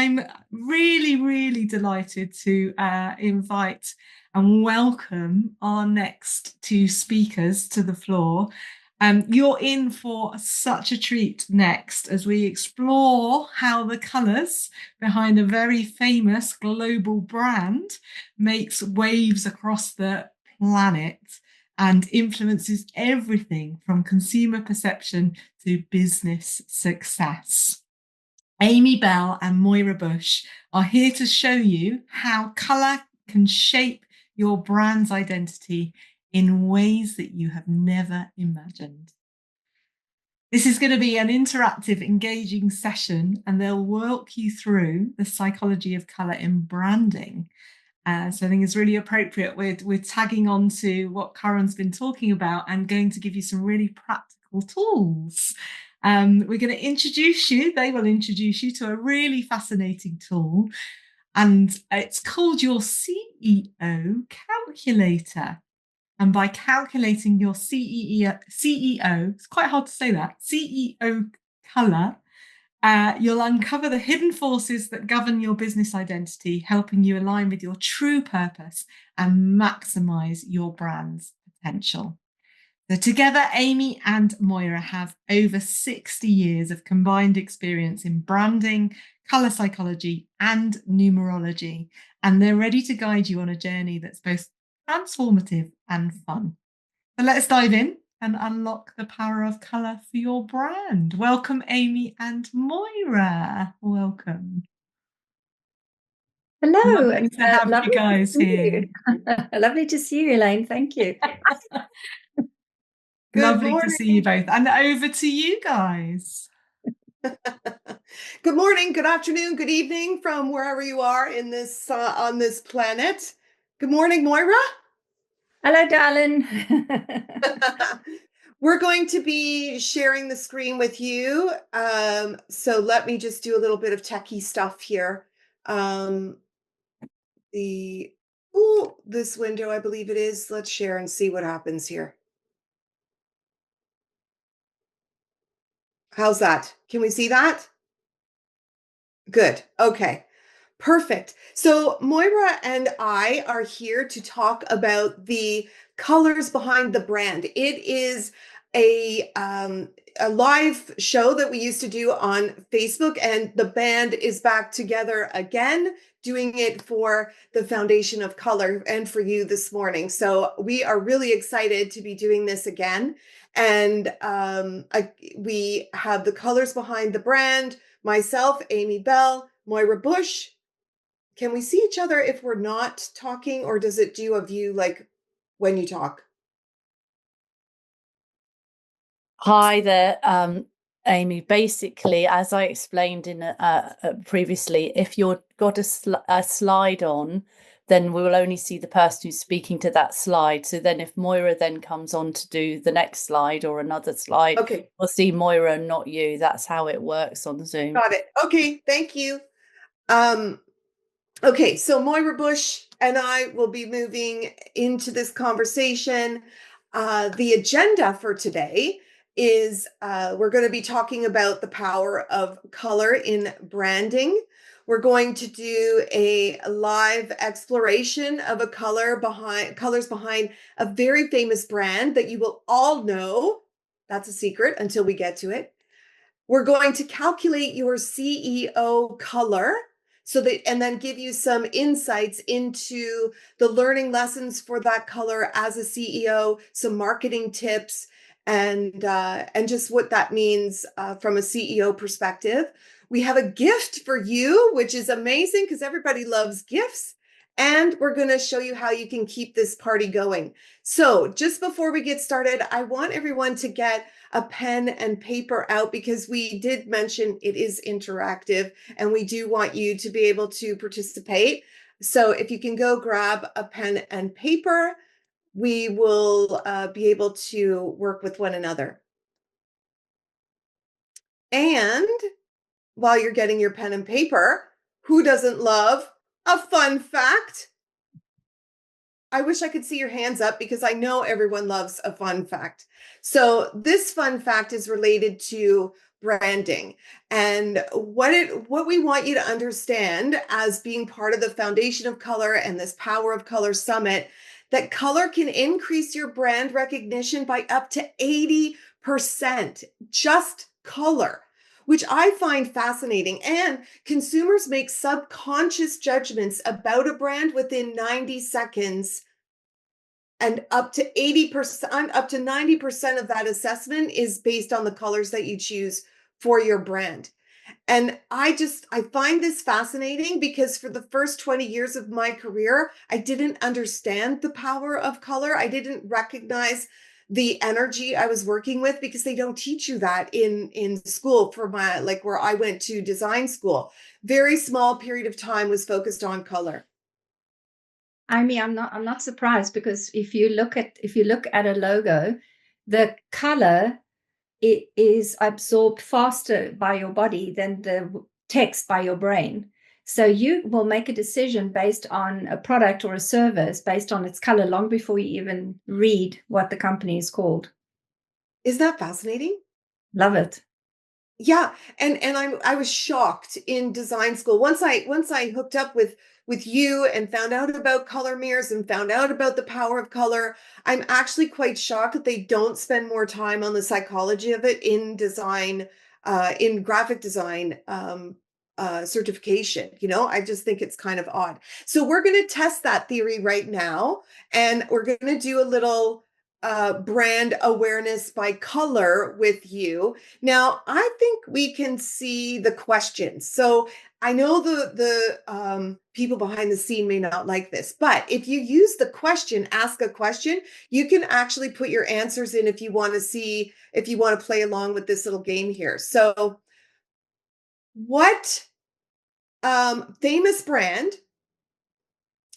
I'm really, really delighted to invite and welcome our next two speakers to the floor. You're in for such a treat next as we explore how the colours behind a very famous global brand makes waves across the planet and influences everything from consumer perception to business success. Amy Bell and Moira Bush are here to show you how colour can shape your brand's identity in ways that you have never imagined. This is going to be an interactive, engaging session, and they'll walk you through the psychology of colour in branding. So I think it's really appropriate. We're tagging on to what Karen's been talking about and going to give you some really practical tools. We're going to introduce you, they will introduce you to a really fascinating tool, and it's called your CEO calculator. And by calculating your CEO, it's quite hard to say that, CEO colour, you'll uncover the hidden forces that govern your business identity, helping you align with your true purpose and maximize your brand's potential. So together, Amy and Moira have over 60 years of combined experience in branding, colour psychology, and numerology, and they're ready to guide you on a journey that's both transformative and fun. So let's dive in and unlock the power of colour for your brand. Welcome, Amy and Moira. Welcome. Hello, Lovely to have you lovely to guys see here. you. Lovely to see you, Elaine. Thank you. Good Lovely to morning. see you both. And over to you guys. Good morning, good afternoon, good evening from wherever you are in this on this planet. Good morning, Moira. Hello, darling. We're going to be sharing the screen with you. So let me just do a little bit of techie stuff here. This window, I believe it is. Let's share and see what happens here. How's that? Can we see that? Good. Okay. Perfect. So Moira and I are here to talk about the colors behind the brand. It is a live show that we used to do on Facebook, and the band is back together again, doing it for the Foundation of Color and for you this morning. So we are really excited to be doing this again. And we have the colors behind the brand, myself, Amy Bell, Moira Bush. Can we see each other if we're not talking, or does it do a view like when you talk? Hi there, Amy. Basically, as I explained in previously, if you've got a slide on, then we will only see the person who's speaking to that slide. So then if Moira then comes on to do the next slide or another slide, Okay, we'll see Moira and not you. That's how it works on Zoom. got it. Okay, thank you. Okay, so Moira Bush and I will be moving into this conversation. The agenda for today is we're going to be talking about the power of color in branding. We're going to do a live exploration of colors behind a very famous brand that you will all know. That's a secret until we get to it. We're going to calculate your CEO color and then give you some insights into the learning lessons for that color as a CEO, some marketing tips, and just what that means from a CEO perspective. We have a gift for you, which is amazing because everybody loves gifts. And we're going to show you how you can keep this party going. So just before we get started, I want everyone to get a pen and paper out because we did mention it is interactive and we do want you to be able to participate. So if you can go grab a pen and paper, we will be able to work with one another. And while you're getting your pen and paper, who doesn't love a fun fact? I wish I could see your hands up because I know everyone loves a fun fact. So this fun fact is related to branding. And what we want you to understand as being part of the Foundation of Color and this Power of Color Summit, that color can increase your brand recognition by up to 80%, just color, which I find fascinating. And consumers make subconscious judgments about a brand within 90 seconds. And up to 80%, up to 90% of that assessment is based on the colors that you choose for your brand. And I find this fascinating because for the first 20 years of my career, I didn't understand the power of color. I didn't recognize the energy I was working with because they don't teach you that in school for my, like where I went to design school. Very small period of time was focused on color. Amy, I'm not surprised, because if you look at a logo, the color, it is absorbed faster by your body than the text by your brain. So you will make a decision based on a product or a service based on its color long before you even read what the company is called. Isn't that fascinating? Love it. Yeah, and I was shocked in design school once I hooked up with you and found out about color mirrors and found out about the power of color. I'm actually quite shocked that they don't spend more time on the psychology of it in design, in graphic design certification. You know, I just think it's kind of odd. So we're going to test that theory right now, and we're going to do a little brand awareness by color with you. Now, I think we can see the questions. So I know the people behind the scene may not like this, but if you use the question, ask a question, you can actually put your answers in if you want to play along with this little game here. So what famous brand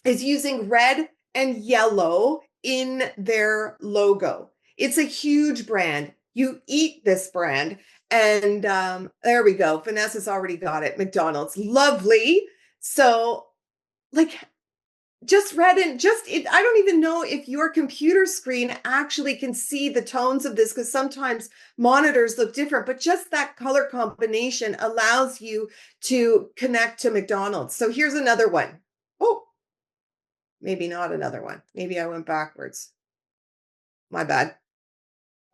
is using red and yellow in their logo? It's a huge brand. You eat this brand. And there we go. Vanessa's already got it. McDonald's. Lovely. So, like, just red and I don't even know if your computer screen actually can see the tones of this, because sometimes monitors look different, but just that color combination allows you to connect to McDonald's. So here's another one. Oh, maybe not another one. Maybe I went backwards. My bad.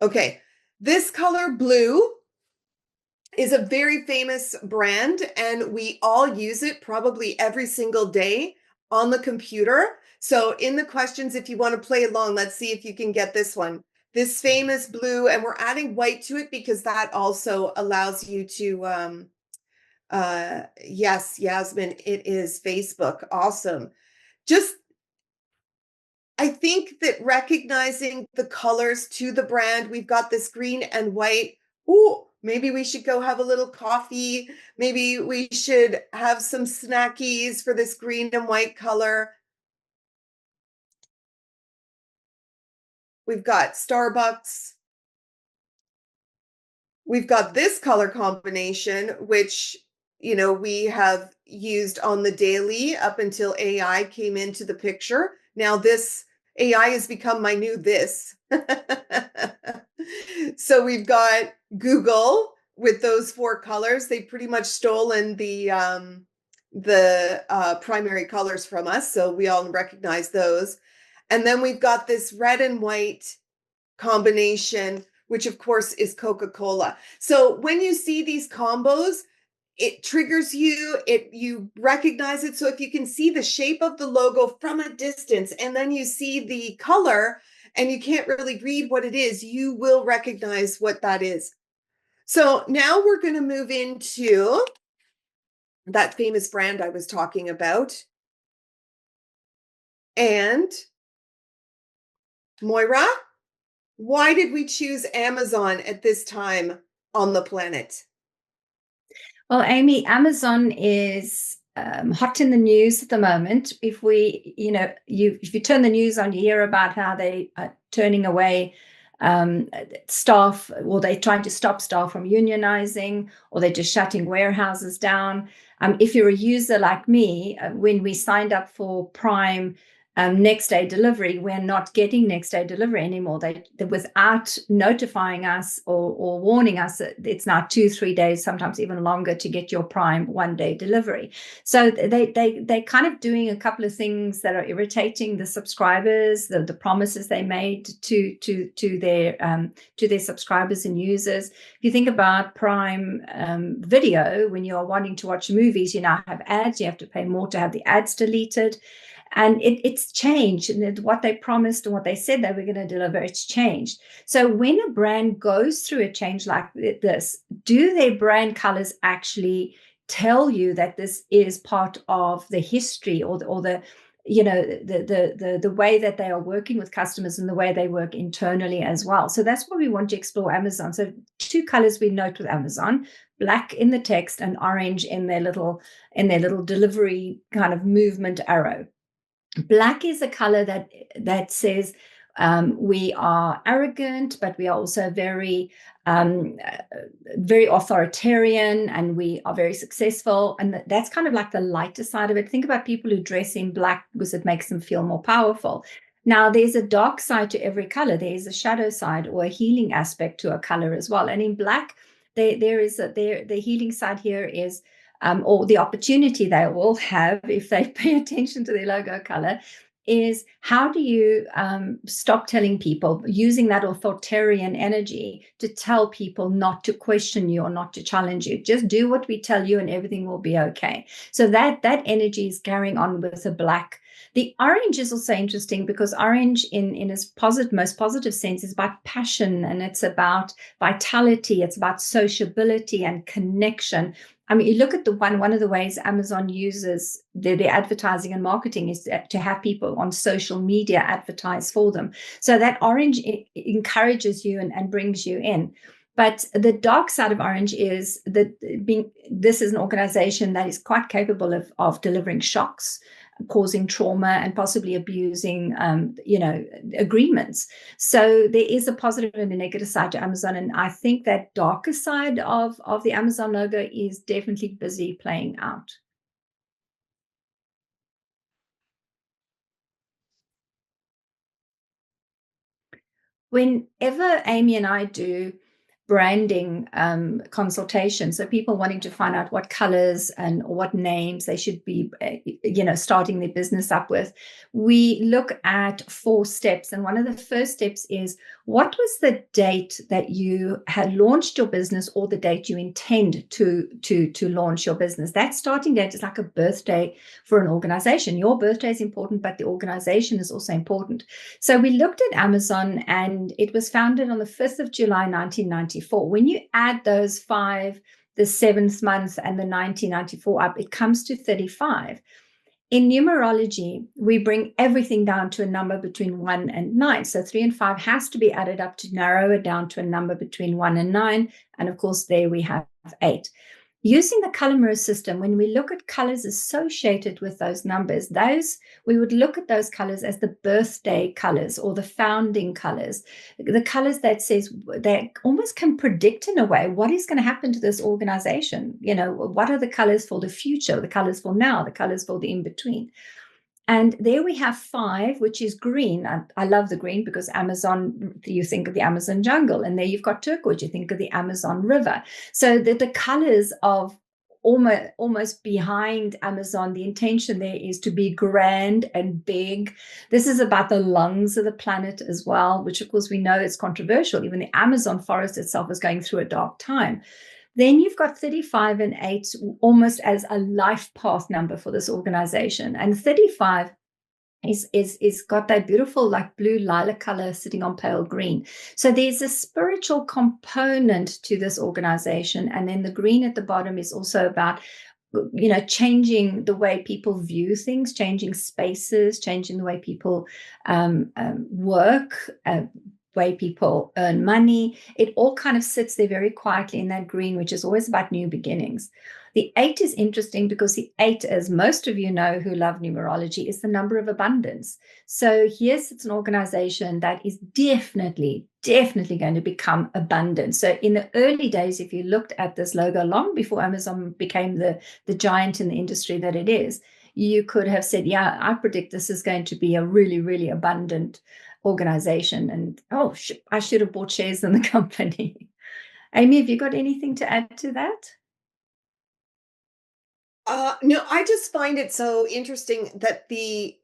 Okay. This color blue is a very famous brand, and we all use it probably every single day on the computer. So in the questions, if you want to play along, let's see if you can get this one. This famous blue, and we're adding white to it because that also allows you to, yes, Yasmin, it is Facebook. Awesome. I think that recognizing the colors to the brand, we've got this green and white. Ooh, maybe we should go have a little coffee. Maybe we should have some snackies for this green and white color. We've got Starbucks. We've got this color combination, which, you know, we have used on the daily up until AI came into the picture. Now this AI has become my new this. So we've got Google with those four colors. They've pretty much stolen the primary colors from us, so we all recognize those. And then we've got this red and white combination, which of course is Coca-Cola. So when you see these combos, it triggers you, you recognize it. So if you can see the shape of the logo from a distance, and then you see the color and you can't really read what it is, you will recognize what that is. So now we're going to move into that famous brand I was talking about. And Moira, why did we choose Amazon at this time on the planet? Well, Amy, Amazon is hot in the news at the moment. If you turn the news on, you hear about how they are turning away staff, or they're trying to stop staff from unionizing, or they're just shutting warehouses down. If you're a user like me, when we signed up for Prime next day delivery. We're not getting next day delivery anymore. They without notifying us or warning us, it's now 2-3 days, sometimes even longer, to get your Prime 1-day delivery. So they kind of doing a couple of things that are irritating the subscribers, the promises they made to their subscribers and users. If you think about Prime Video, when you are wanting to watch movies, you now have ads. You have to pay more to have the ads deleted. And it's changed. And what they promised and what they said they were going to deliver, it's changed. So when a brand goes through a change like this, do their brand colors actually tell you that this is part of the history or the way that they are working with customers and the way they work internally as well? So that's what we want to explore Amazon. So 2 colors we note with Amazon: black in the text and orange in their little delivery kind of movement arrow. Black is a color that says we are arrogant, but we are also very authoritarian, and we are very successful. And that's kind of like the lighter side of it. Think about people who dress in black because it makes them feel more powerful. Now, there's a dark side to every color. There is a shadow side or a healing aspect to a color as well. And in black, the healing side here is, or the opportunity they will have if they pay attention to their logo color, is how do you stop telling people, using that authoritarian energy to tell people not to question you or not to challenge you. Just do what we tell you and everything will be okay. So that energy is carrying on with the black. The orange is also interesting because orange in its most positive sense is about passion, and it's about vitality. It's about sociability and connection. I mean, you look at one of the ways Amazon uses their advertising and marketing is to have people on social media advertise for them. So that orange encourages you and brings you in. But the dark side of orange is that this is an organization that is quite capable of delivering shocks, causing trauma, and possibly abusing, agreements. So there is a positive and a negative side to Amazon. And I think that darker side of the Amazon logo is definitely busy playing out. Whenever Amy and I do branding consultation, so people wanting to find out what colors and what names they should be starting their business up with, we look at 4 steps. And one of the first steps is, what was the date that you had launched your business, or the date you intend to launch your business? That starting date is like a birthday for an organization. Your birthday is important, but the organization is also important. So we looked at Amazon, and it was founded on the 5th of July 1994. When you add those 5, the 7th month and the 1994 up, it comes to 35. In numerology, we bring everything down to a number between 1 and 9. So 3 and 5 has to be added up to narrow it down to a number between 1 and 9. And of course, there we have 8. Using the color mirror system, when we look at colors associated with those numbers, we would look at those colors as the birthday colors or the founding colors, the colors that says they almost can predict in a way what is going to happen to this organization. What are the colors for the future, the colors for now, the colors for the in-between. And there we have 5, which is green. I love the green because Amazon, you think of the Amazon jungle. And there you've got turquoise, you think of the Amazon river. So the colors of almost behind Amazon, the intention there is to be grand and big. This is about the lungs of the planet as well, which of course we know is controversial. Even the Amazon forest itself is going through a dark time. Then you've got 35 and 8 almost as a life path number for this organization. And 35 is got that beautiful like blue lilac color sitting on pale green. So there's a spiritual component to this organization. And then the green at the bottom is also about changing the way people view things, changing spaces, changing the way people work, way people earn money. It all kind of sits there very quietly in that green, which is always about new beginnings. The 8 is interesting because the 8, as most of you know who love numerology, is the number of abundance. So here sits an organization that is definitely going to become abundant. So in the early days, if you looked at this logo long before Amazon became the giant in the industry that it is, you could have said, yeah, I predict this is going to be a really, really abundant organization. And I should have bought shares in the company. Amy, have you got anything to add to that? No, I just find it so interesting that the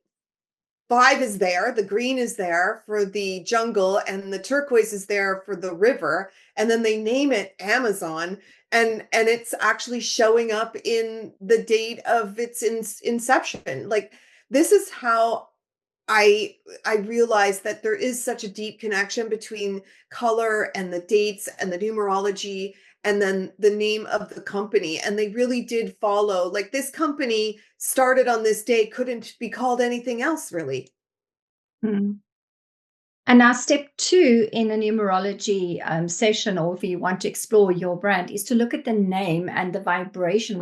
vibe is there, the green is there for the jungle, and the turquoise is there for the river, and then they name it Amazon, and it's actually showing up in the date of its inception. Like, this is how I realized that there is such a deep connection between color and the dates and the numerology and then the name of the company. And they really did follow, like, this company started on this day, couldn't be called anything else, really. Mm. And now step 2 in a numerology session, or if you want to explore your brand, is to look at the name and the vibration.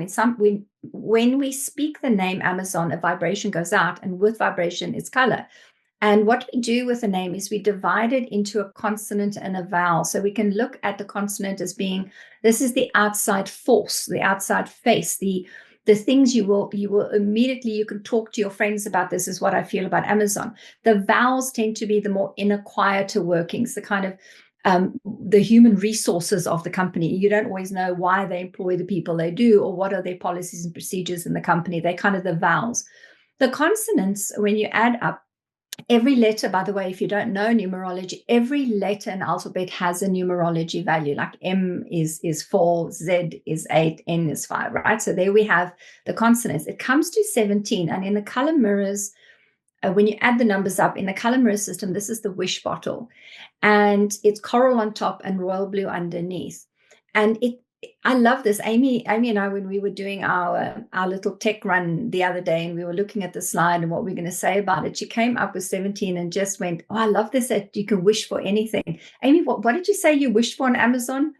When we speak the name Amazon, a vibration goes out, and with vibration is color. And what we do with a name is we divide it into a consonant and a vowel. So we can look at the consonant as being, this is the outside force, the outside face, the things you will immediately, you can talk to your friends about. This is what I feel about Amazon. The vowels tend to be the more inner, quieter workings, the kind of the human resources of the company. You don't always know why they employ the people they do, or what are their policies and procedures in the company. They're kind of the vowels. The consonants, when you add up, every letter, by the way, if you don't know numerology, every letter in alphabet has a numerology value. Like M is 4, Z is 8, N is 5, right? So there we have the consonants. It comes to 17, and in the color mirrors, when you add the numbers up in the color mirror system, this is the wish bottle, and it's coral on top and royal blue underneath. And I love this. Amy and I, when we were doing our little tech run the other day, and we were looking at the slide and what we're going to say about it, she came up with 17 and just went, oh, I love this, that you can wish for anything. Amy, what did you say you wished for on Amazon?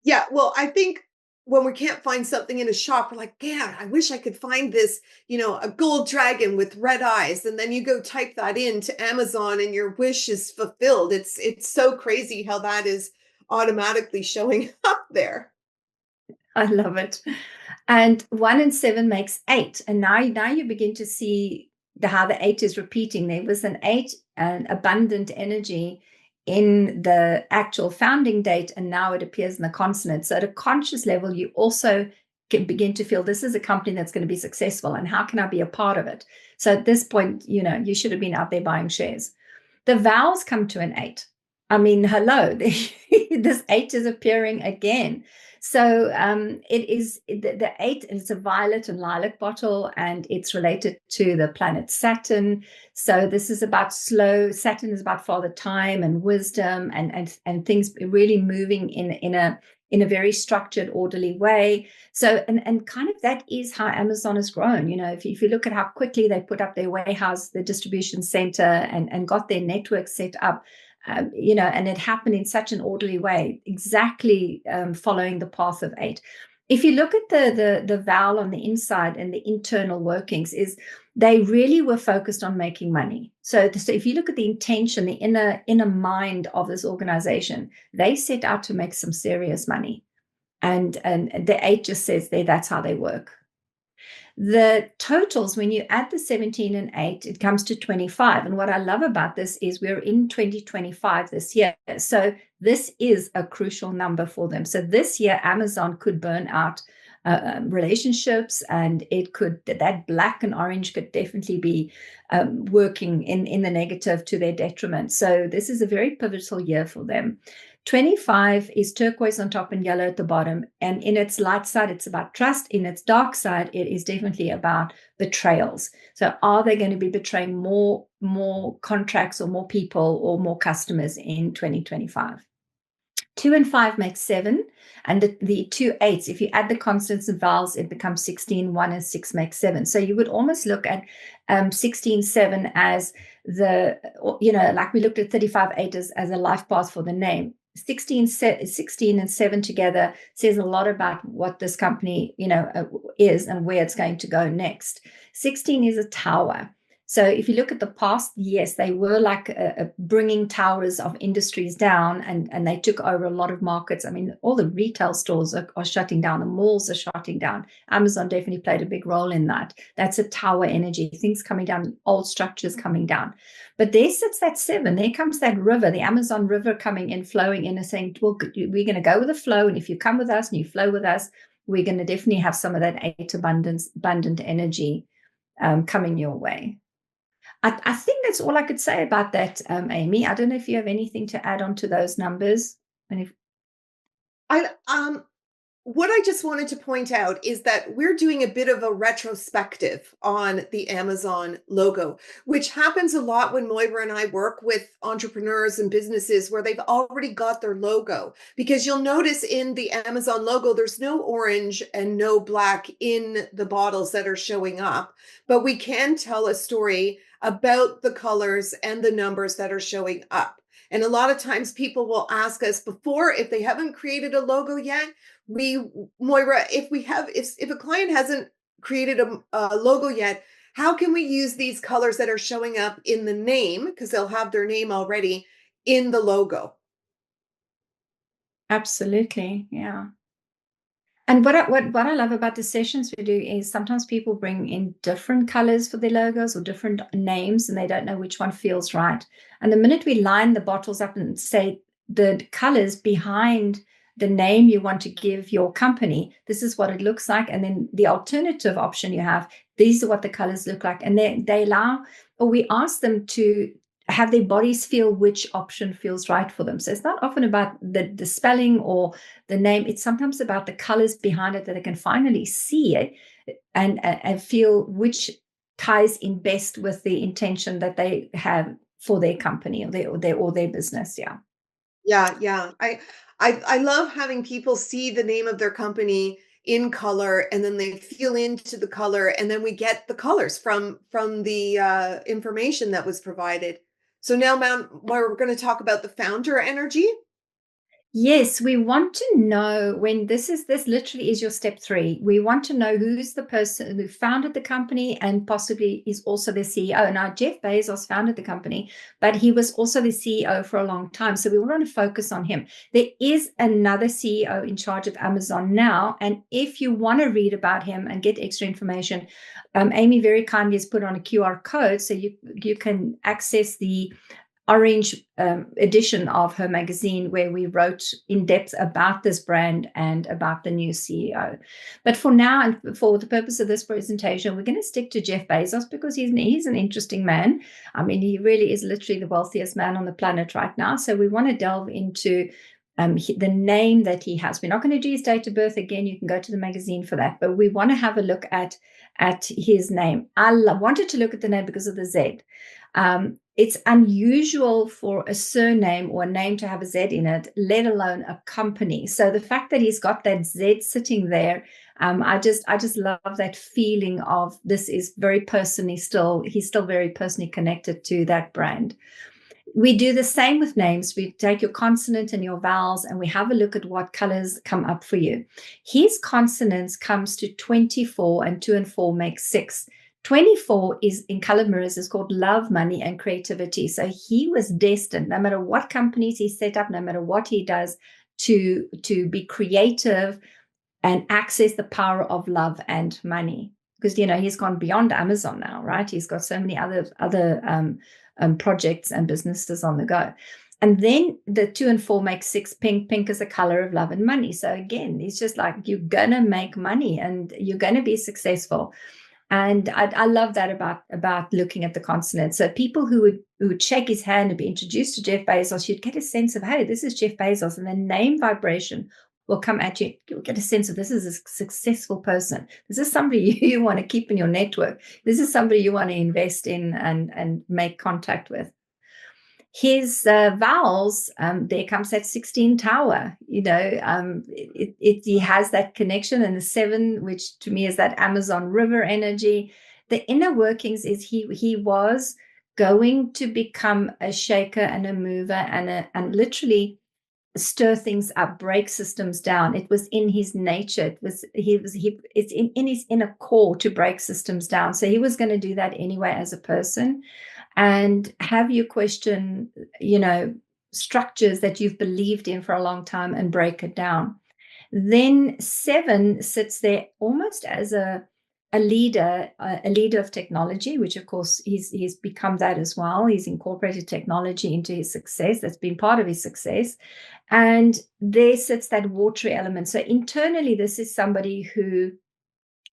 Yeah, well, I think when we can't find something in a shop, we're like, yeah, I wish I could find this, a gold dragon with red eyes. And then you go type that into Amazon and your wish is fulfilled. It's so crazy how that is automatically showing up there. I love it. And 1 and 7 makes 8. And now you begin to see how the 8 is repeating. There was an 8, an abundant energy in the actual founding date, and now it appears in the consonant. So at a conscious level, you also can begin to feel this is a company that's going to be successful, and how can I be a part of it? So at this point, you should have been out there buying shares. The vowels come to an 8. I mean, hello, this 8 is appearing again. So it is the 8, it's a violet and lilac bottle, and it's related to the planet Saturn. So this is about Saturn is about father time and wisdom, and things really moving in a very structured, orderly way. So, and kind of that is how Amazon has grown. If you look at how quickly they put up their warehouse, the distribution center, and got their network set up, and it happened in such an orderly way, exactly following the path of 8. If you look at the vowel on the inside and the internal workings, is they really were focused on making money. So if you look at the intention, the inner mind of this organization, they set out to make some serious money. And the 8 just says that's how they work. The totals, when you add the 17 and 8, it comes to 25. And what I love about this is we're in 2025 this year. So this is a crucial number for them. So this year, Amazon could burn out relationships, and that black and orange could definitely be working in the negative to their detriment. So this is a very pivotal year for them. 25 is turquoise on top and yellow at the bottom. And in its light side, it's about trust. In its dark side, it is definitely about betrayals. So are they going to be betraying more contracts or more people or more customers in 2025? 2 and 5 makes 7. And the 2 8s, if you add the constants and vowels, it becomes 16. 1 and 6 makes 7. So you would almost look at 16, 7 as like we looked at 35, 8 as a life path for the name. 16 and 7 together says a lot about what this company, is and where it's going to go next. 16 is a tower. So if you look at the past, yes, they were like bringing towers of industries down, and they took over a lot of markets. I mean, all the retail stores are shutting down, the malls are shutting down. Amazon definitely played a big role in that. That's a tower energy, things coming down, old structures coming down. But there sits that 7. There comes that river, the Amazon River coming in, flowing in, and saying, well, we're going to go with the flow. And if you come with us and you flow with us, we're going to definitely have some of that abundant energy coming your way. I think that's all I could say about that, Amy. I don't know if you have anything to add on to those numbers. And if what I just wanted to point out is that we're doing a bit of a retrospective on the Amazon logo, which happens a lot when Moira and I work with entrepreneurs and businesses where they've already got their logo. Because you'll notice in the Amazon logo, there's no orange and no black in the bottles that are showing up, but we can tell a story about the colors and the numbers that are showing up. And a lot of times people will ask us before, if they haven't created a logo yet, Moira, if a client hasn't created a logo yet, how can we use these colors that are showing up in the name, because they'll have their name already in the logo? Absolutely, yeah. And what I love about the sessions we do is sometimes people bring in different colors for their logos or different names, and they don't know which one feels right. And the minute we line the bottles up and say the colors behind the name you want to give your company, this is what it looks like. And then the alternative option you have, these are what the colors look like. And they allow, or we ask them to have their bodies feel which option feels right for them. So it's not often about the spelling or the name. It's sometimes about the colors behind it that they can finally see it and feel which ties in best with the intention that they have for their company or their business. Yeah. Yeah. I love having people see the name of their company in color, and then they feel into the color, and then we get the colors from the information that was provided. So now, we're going to talk about the founder energy. Yes, we want to know when this literally is your step 3. We want to know who's the person who founded the company and possibly is also the CEO. Now, Jeff Bezos founded the company, but he was also the CEO for a long time. So we want to focus on him. There is another CEO in charge of Amazon now. And if you want to read about him and get extra information, Amy very kindly has put on a QR code so you can access the orange edition of her magazine where we wrote in depth about this brand and about the new CEO. But for now, and for the purpose of this presentation, we're going to stick to Jeff Bezos because he's an interesting man. I mean, he really is literally the wealthiest man on the planet right now. So we want to delve into the name that he has. We're not going to do his date of birth again. You can go to the magazine for that. But we want to have a look at his name. I wanted to look at the name because of the Z. It's unusual for a surname or a name to have a Z in it, let alone a company. So the fact that he's got that Z sitting there, I just love that feeling of this is very personally he's still very personally connected to that brand. We do the same with names. We take your consonant and your vowels and we have a look at what colors come up for you. His consonants comes to 24 and 2 and 4 make 6. 24 is in color mirrors is called love, money, and creativity. So he was destined, no matter what companies he set up, no matter what he does, to be creative and access the power of love and money. Because he's gone beyond Amazon now, right? He's got so many other projects and businesses on the go. And then the 2 and 4 make 6. Pink is a color of love and money. So again, it's just like you're gonna make money and you're gonna be successful. And I love that about looking at the consonants. So people who would shake his hand and be introduced to Jeff Bezos, you'd get a sense of, hey, this is Jeff Bezos. And the name vibration will come at you. You'll get a sense of this is a successful person. This is somebody you want to keep in your network. This is somebody you want to invest in and make contact with. His vowels, there comes that 16 tower. He has that connection, and the 7, which to me is that Amazon River energy. The inner workings is he was going to become a shaker and a mover and literally stir things up, break systems down. It was in his nature. It's in his inner core to break systems down. So he was going to do that anyway as a person, and have you question, structures that you've believed in for a long time and break it down. Then 7 sits there almost as a leader of technology, which of course he's become that as well. He's incorporated technology into his success. That's been part of his success. And there sits that watery element. So internally, this is somebody who,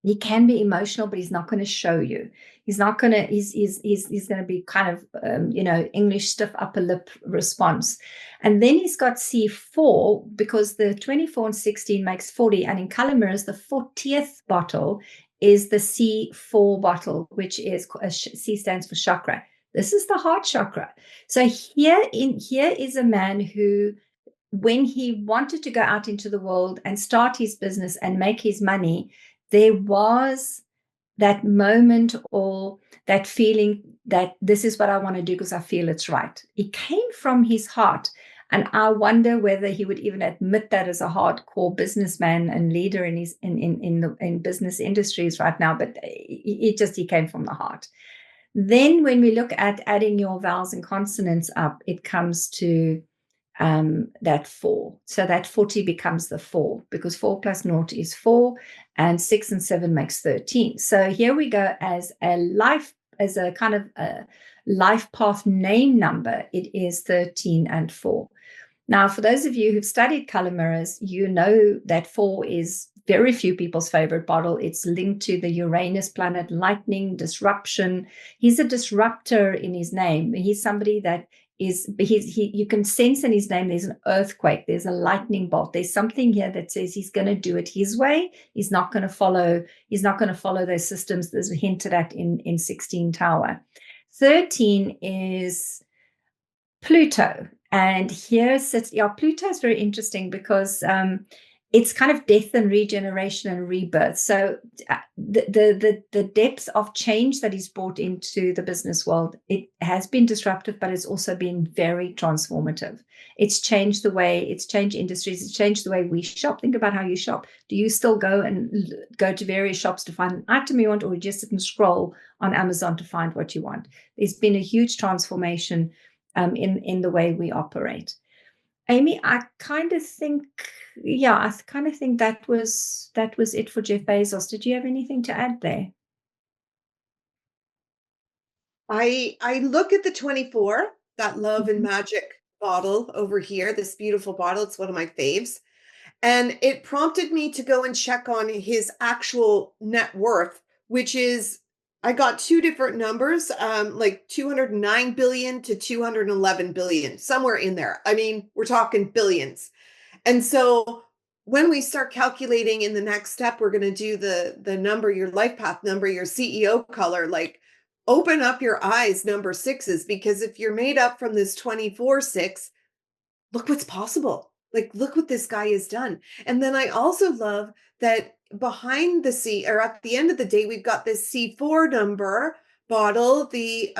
he can be emotional, but he's not going to show you. He's not going to, he's going to be kind of, English stiff upper lip response. And then he's got C4, because the 24 and 16 makes 40. And in color mirrors, the 40th bottle is the C4 bottle, which is, C stands for chakra. This is the heart chakra. So here is a man who, when he wanted to go out into the world and start his business and make his money, there was that moment or that feeling that this is what I want to do because I feel it's right. It came from his heart. And I wonder whether he would even admit that as a hardcore businessman and leader in his in business industries right now. But he came from the heart. Then when we look at adding your vowels and consonants up, it comes to that 4. So that 40 becomes the 4, because 4 plus 0 is 4, and 6 and 7 makes 13. So here we go as a kind of a life path name number. It is 13 and 4. Now, for those of you who've studied color mirrors, you know that 4 is very few people's favorite bottle. It's linked to the Uranus planet, lightning, disruption. He's a disruptor in his name. He's somebody that you can sense in his name there's an earthquake, there's a lightning bolt, there's something here that says he's going to do it his way. He's not going to follow those systems that's hinted at in 16 Tower. 13 is Pluto, and here sits, Pluto is very interesting because it's kind of death and regeneration and rebirth. So the depth of change that is brought into the business world, it has been disruptive, but it's also been very transformative. It's changed industries. It's changed the way we shop. Think about how you shop. Do you still go to various shops to find an item you want, or you just sit and scroll on Amazon to find what you want? There's been a huge transformation in the way we operate. Amy, I kind of think that was it for Jeff Bezos. Did you have anything to add there? I look at the 24, that love and magic bottle over here, this beautiful bottle. It's one of my faves. And it prompted me to go and check on his actual net worth, which is, I got 2 different numbers, like 209 billion to 211 billion, somewhere in there. I mean, we're talking billions. And so when we start calculating in the next step, we're going to do the number, your life path number, your CEO color, like open up your eyes, number 6s, because if you're made up from this 24/6, look what's possible. Like, look what this guy has done. And then I also love that behind the C, or at the end of the day, we've got this C4 number bottle, the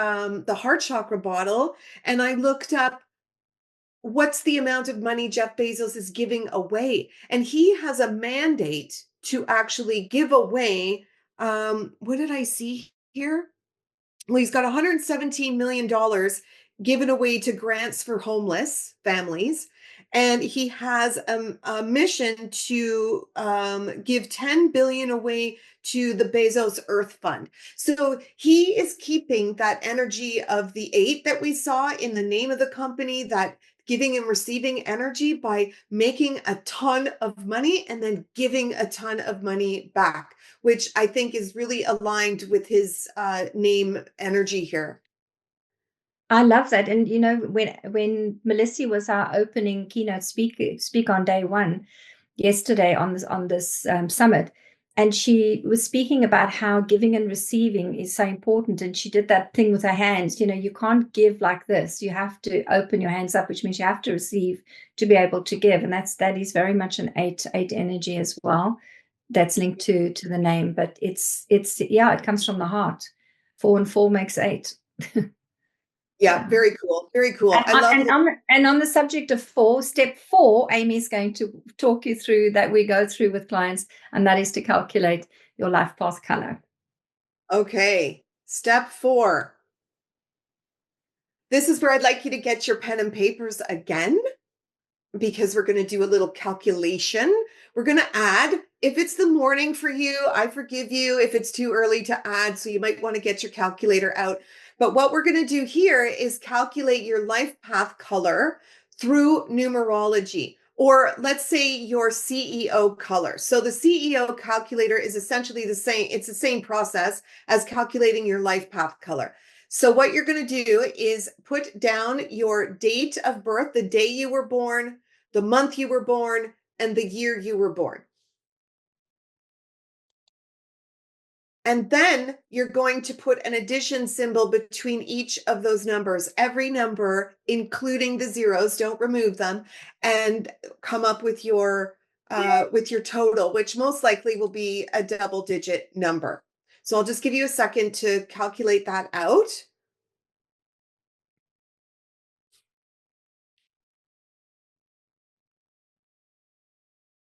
heart chakra bottle. And I looked up what's the amount of money Jeff Bezos is giving away. And he has a mandate to actually give away. What did I see here? Well, he's got $117 million given away to grants for homeless families. And he has a mission to give 10 billion away to the Bezos Earth Fund. So he is keeping that energy of the 8 that we saw in the name of the company, that giving and receiving energy, by making a ton of money and then giving a ton of money back, which I think is really aligned with his name energy here. I love that. And when Melissa was our opening keynote speak on day 1 yesterday on this summit, and she was speaking about how giving and receiving is so important. And she did that thing with her hands. You can't give like this. You have to open your hands up, which means you have to receive to be able to give. And that is very much an 8 energy as well. That's linked to the name, but it comes from the heart. 4 and 4 makes 8. Yeah, very cool. Very cool. And, I love on the subject of 4, step 4, Amy's going to talk you through that we go through with clients, and that is to calculate your life path color. Okay, step 4. This is where I'd like you to get your pen and papers again, because we're going to do a little calculation. We're going to add. If it's the morning for you, I forgive you if it's too early to add, so you might want to get your calculator out. But what we're going to do here is calculate your life path color through numerology, or let's say your CEO color. So the CEO calculator is essentially the same. It's the same process as calculating your life path color. So what you're going to do is put down your date of birth, the day you were born, the month you were born, and the year you were born. And then you're going to put an addition symbol between each of those numbers, every number, including the zeros, don't remove them, and come up with your total, which most likely will be a double-digit number. So I'll just give you a second to calculate that out.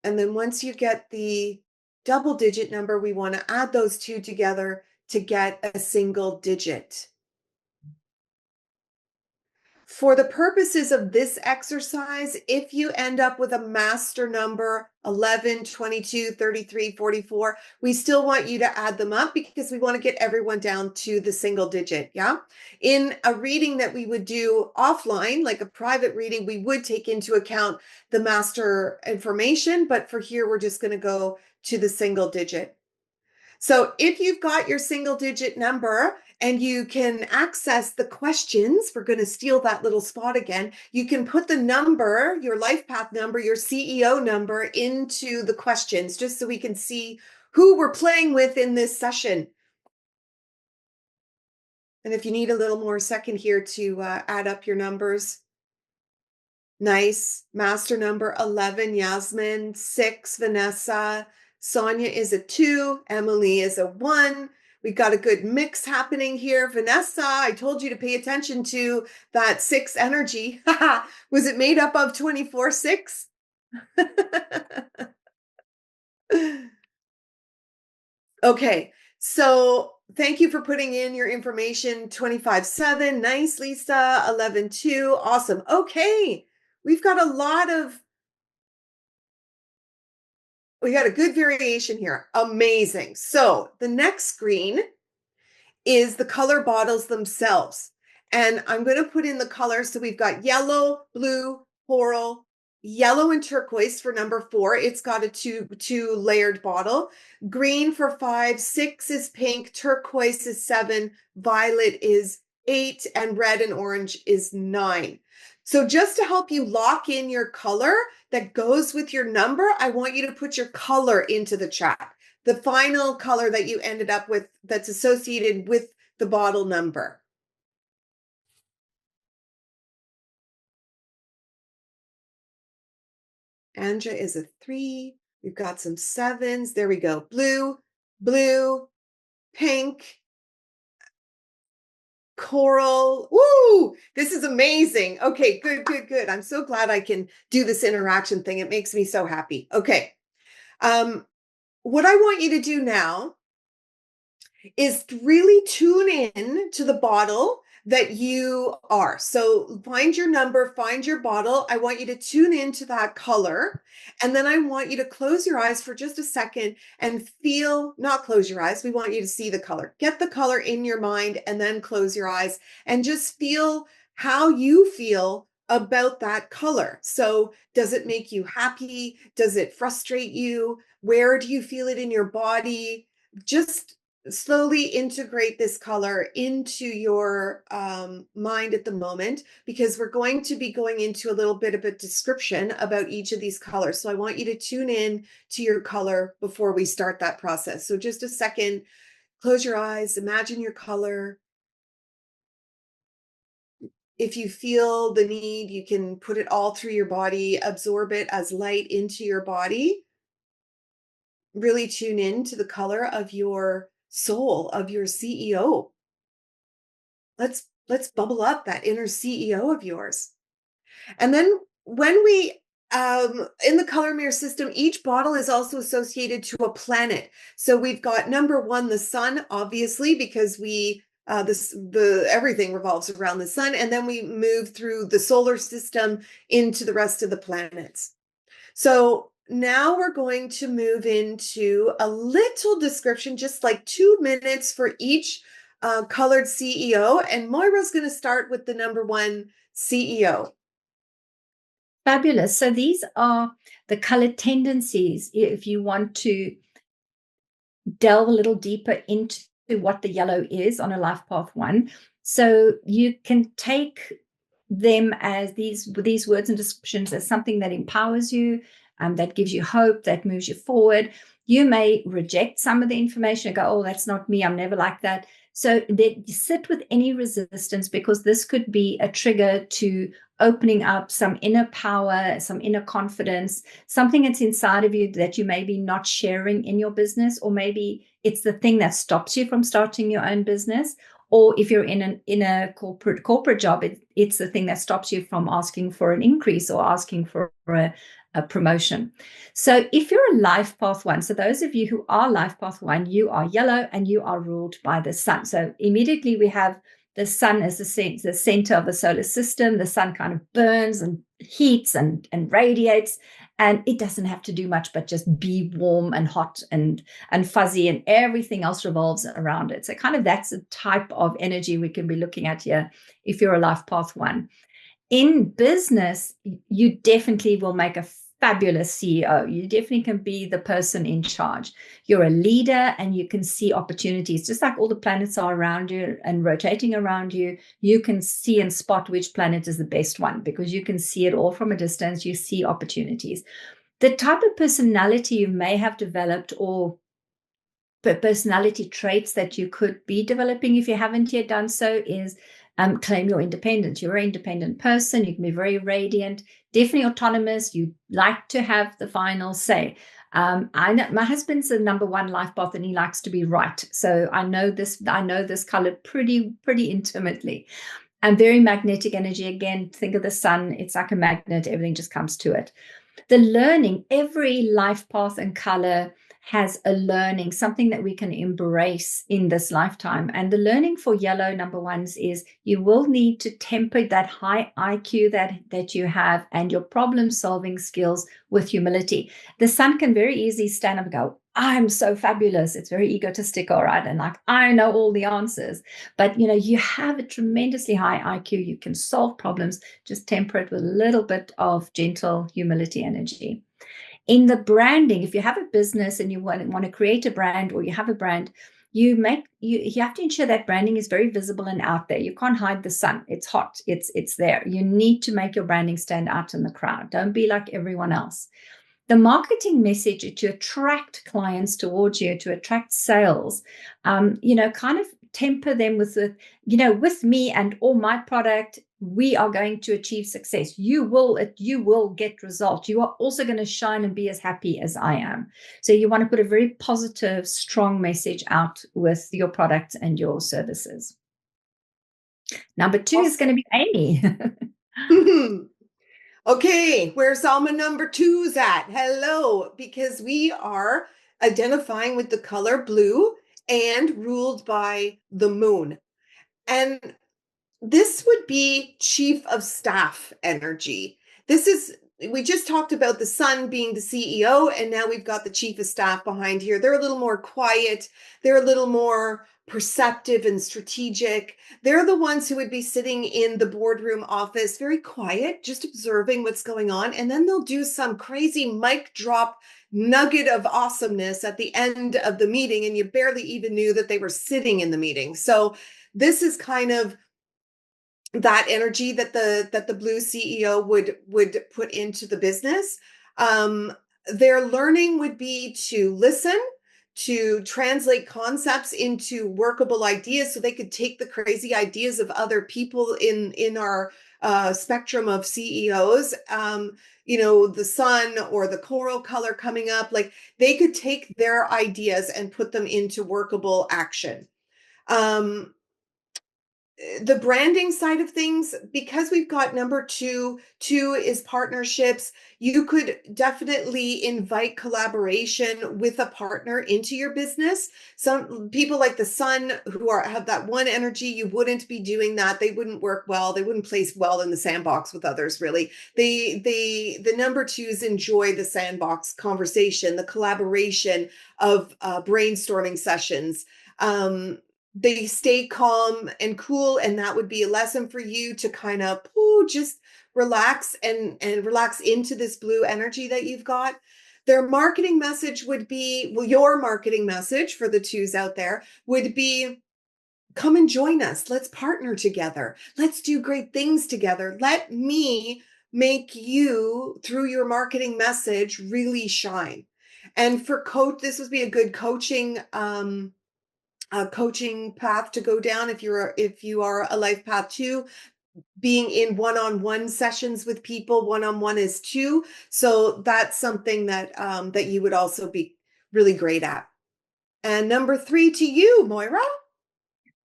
And then once you get the double-digit number, we want to add those two together to get a single digit. For the purposes of this exercise, if you end up with a master number, 11, 22, 33, 44, we still want you to add them up because we want to get everyone down to the single digit, yeah? In a reading that we would do offline, like a private reading, we would take into account the master information, but for here, we're just going to go to the single digit. So if you've got your single digit number and you can access the questions, we're going to steal that little spot again. You can put the number, your life path number, your CEO number into the questions just so we can see who we're playing with in this session. And if you need a little more second here to add up your numbers. Nice. Master number 11, Yasmin. 6, Vanessa. Sonia is a 2. Emily is a 1. We've got a good mix happening here. Vanessa, I told you to pay attention to that 6 energy. Was it made up of 24 6? Okay, so thank you for putting in your information. 25 7. Nice, Lisa. 11 2. Awesome. Okay, we've got we got a good variation here. Amazing. So the next screen is the color bottles themselves. And I'm going to put in the colors. So we've got yellow, blue, coral, yellow and turquoise for number 4. It's got a two layered bottle. Green for 5, 6 is pink, turquoise is 7, violet is 8, and red and orange is 9. So just to help you lock in your color that goes with your number, I want you to put your color into the chat. The final color that you ended up with that's associated with the bottle number. Anja is a 3. We've got some 7s. There we go. Blue, blue, pink, coral. Woo! This is amazing. Okay, good, good, good. I'm so glad I can do this interaction thing. It makes me so happy. Okay. What I want you to do now is really tune in to the bottle that you are. So find your number, find your bottle. I want you to tune into that color. And then I want you to close your eyes for just a second and feel, not close your eyes. We want you to see the color. Get the color in your mind and then close your eyes and just feel how you feel about that color. So does it make you happy? Does it frustrate you? Where do you feel it in your body? Just slowly integrate this color into your mind at the moment, because we're going to be going into a little bit of a description about each of these colors. So I want you to tune in to your color before we start that process. So just a second, close your eyes, imagine your color. If you feel the need, you can put it all through your body, absorb it as light into your body. Really tune in to the color of your soul, of your CEO. Let's let's bubble up that inner CEO of yours. And then when we in the color mirror system, each bottle is also associated to a planet. So we've got number 1, the sun, obviously, because we everything revolves around the sun, and then we move through the solar system into the rest of the planets. So now we're going to move into a little description, just like 2 minutes for each colored CEO. And Moira's going to start with the number 1 CEO. Fabulous. So these are the color tendencies. If you want to delve a little deeper into what the yellow is on a life path 1, so you can take them as these words and descriptions as something that empowers you, that gives you hope, that moves you forward. You may reject some of the information and go, oh, that's not me, I'm never like that. So sit with any resistance, because this could be a trigger to opening up some inner power, some inner confidence, something that's inside of you that you may be not sharing in your business, or maybe it's the thing that stops you from starting your own business. Or if you're in a corporate job, it's the thing that stops you from asking for an increase or asking for a promotion. So if you're a life path 1, so those of you who are life path 1, you are yellow and you are ruled by the sun. So immediately we have the sun as the center of the solar system. The sun kind of burns and heats and radiates, and it doesn't have to do much but just be warm and hot and fuzzy, and everything else revolves around it. So kind of that's the type of energy we can be looking at here if you're a life path 1. In business, you definitely will make a fabulous CEO. You definitely can be the person in charge. You're a leader and you can see opportunities. Just like all the planets are around you and rotating around you, you can see and spot which planet is the best one, because you can see it all from a distance. You see opportunities. The type of personality you may have developed, or personality traits that you could be developing if you haven't yet done so, is claim your independence. You're an independent person. You can be very radiant, definitely autonomous. You like to have the final say. I know my husband's the number 1 life path, and he likes to be right. So I know this color pretty intimately. And very magnetic energy. Again, think of the sun. It's like a magnet. Everything just comes to it. The learning, every life path and color has a learning, something that we can embrace in this lifetime. And the learning for yellow number 1s is you will need to temper that high IQ that you have and your problem solving skills with humility. The sun can very easily stand up and go, I'm so fabulous. It's very egotistic, all right. And like, I know all the answers. But, you have a tremendously high IQ. You can solve problems. Just temper it with a little bit of gentle humility energy. In the branding, if you have a business and you want to create a brand, or you have a brand, you have to ensure that branding is very visible and out there. You can't hide the sun. It's hot. It's there. You need to make your branding stand out in the crowd. Don't be like everyone else. The marketing message to attract clients towards you, to attract sales, kind of temper them with me and all my product, we are going to achieve success. You will get results. You are also going to shine and be as happy as I am. So you want to put a very positive, strong message out with your products and your services. Number 2 is going to be Amy. Okay, where's all my number 2s at? Hello, because we are identifying with the color blue and ruled by the moon. And this would be chief of staff energy. We just talked about the sun being the CEO, and now we've got the chief of staff behind here. They're a little more quiet. They're a little more perceptive and strategic. They're the ones who would be sitting in the boardroom office, very quiet, just observing what's going on. And then they'll do some crazy mic drop nugget of awesomeness at the end of the meeting, and you barely even knew that they were sitting in the meeting. So this is kind of that energy that the blue CEO would put into the business. Their learning would be to listen, to translate concepts into workable ideas, so they could take the crazy ideas of other people in our spectrum of CEOs. The sun or the coral color coming up, like they could take their ideas and put them into workable action. the branding side of things, because we've got number two is partnerships. You could definitely invite collaboration with a partner into your business. Some people like the sun who have that one energy, you wouldn't be doing that. They wouldn't work well. They wouldn't place well in the sandbox with others, really. The number twos enjoy the sandbox conversation, the collaboration of brainstorming sessions. They stay calm and cool, and that would be a lesson for you to kind of just relax and relax into this blue energy that you've got. Their marketing message would be, well, your marketing message for the twos out there would be, come and join us. Let's partner together. Let's do great things together. Let me make you, through your marketing message, really shine. And for this would be a good coaching path to go down if you are a life path 2, being in one-on-one sessions with people. One-on-one is 2, so that's something that that you would also be really great at. And number 3 to you, Moira.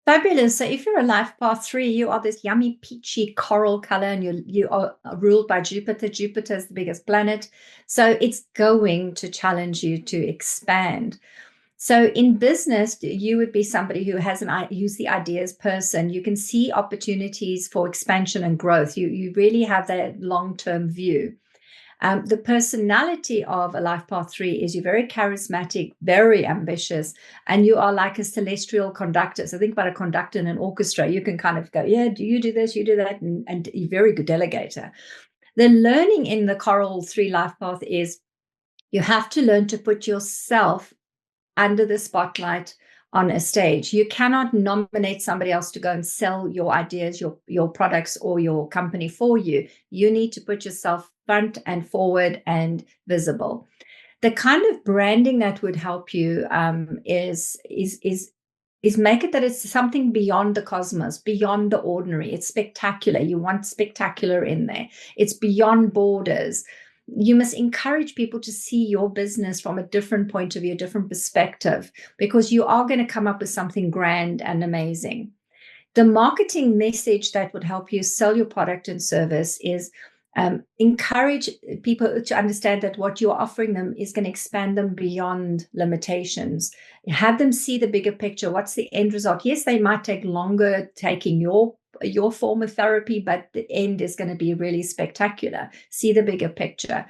Fabulous. So if you're a life path 3, you are this yummy peachy coral color, and you are ruled by Jupiter. Jupiter is the biggest planet, so it's going to challenge you to expand. So in business, you would be somebody who who's the ideas person. You can see opportunities for expansion and growth. You really have that long-term view. The personality of a life path 3 is you're very charismatic, very ambitious, and you are like a celestial conductor. So think about a conductor in an orchestra. You can kind of go, yeah, do you do this, you do that, and you're a very good delegator. The learning in the Coral 3 life path is you have to learn to put yourself under the spotlight on a stage. You cannot nominate somebody else to go and sell your ideas, your products, or your company for you. You need to put yourself front and forward and visible. The kind of branding that would help you is make it that it's something beyond the cosmos, beyond the ordinary. It's spectacular. You want spectacular in there. It's beyond borders. You must encourage people to see your business from a different point of view, a different perspective, because you are going to come up with something grand and amazing. The marketing message that would help you sell your product and service is encourage people to understand that what you're offering them is going to expand them beyond limitations. Have them see the bigger picture. What's the end result? Yes, they might take longer taking your form of therapy, but the end is going to be really spectacular. See the bigger picture.